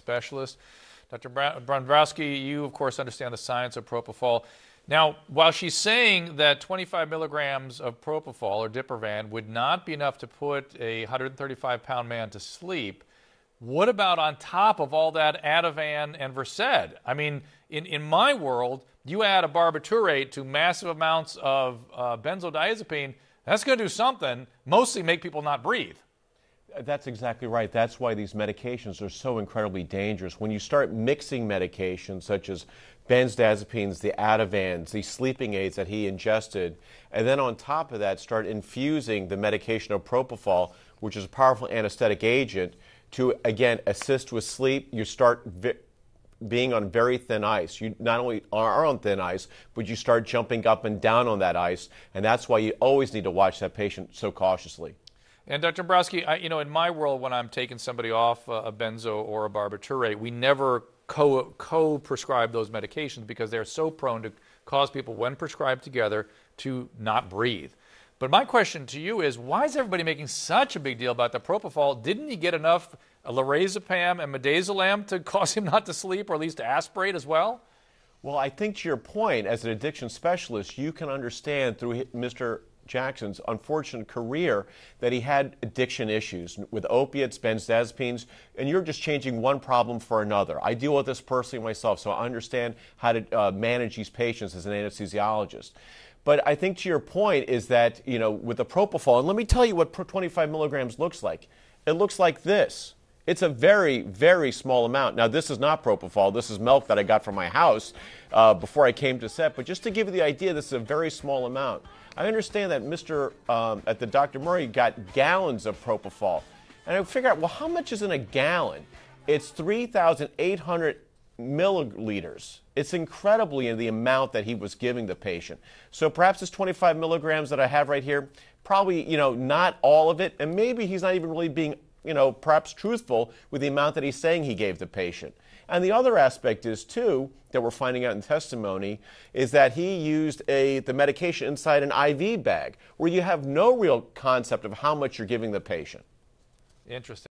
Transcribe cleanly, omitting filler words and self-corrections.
specialist. Dr. Brandrowski, you, of course, understand the science of propofol. Now, while she's saying that 25 milligrams of propofol or Diprivan would not be enough to put a 135-pound man to sleep, what about on top of all that Ativan and Versed? I mean, in my world, you add a barbiturate to massive amounts of benzodiazepine, that's going to do something, mostly make people not breathe. That's exactly right. That's why these medications are so incredibly dangerous. When you start mixing medications such as benzodiazepines, the Ativans, the sleeping aids that he ingested, and then on top of that start infusing the medication of propofol, which is a powerful anesthetic agent, to, again, assist with sleep, you start being on very thin ice. You not only are on thin ice, but you start jumping up and down on that ice, and that's why you always need to watch that patient so cautiously. And Dr. Browski, in my world, when I'm taking somebody off a benzo or a barbiturate, we never co-prescribe those medications because they're so prone to cause people, when prescribed together, to not breathe. But my question to you is, why is everybody making such a big deal about the propofol? Didn't he get enough lorazepam and midazolam to cause him not to sleep, or at least to aspirate as well? Well, I think to your point, as an addiction specialist, you can understand through Mr. Jackson's unfortunate career that he had addiction issues with opiates, benzodiazepines, and you're just changing one problem for another. I deal with this personally myself, so I understand how to manage these patients as an anesthesiologist. But I think to your point is that, with the propofol, and let me tell you what 25 milligrams looks like. It looks like this. It's a very, very small amount. Now, this is not propofol. This is milk that I got from my house before I came to set. But just to give you the idea, this is a very small amount. I understand that at the Dr. Murray got gallons of propofol. And I figured out, well, how much is in a gallon? It's 3,800 milliliters. It's incredibly in the amount that he was giving the patient. So perhaps this 25 milligrams that I have right here, probably, not all of it. And maybe he's not even really being perhaps truthful with the amount that he's saying he gave the patient. And the other aspect is, too, that we're finding out in testimony, is that he used the medication inside an IV bag, where you have no real concept of how much you're giving the patient. Interesting.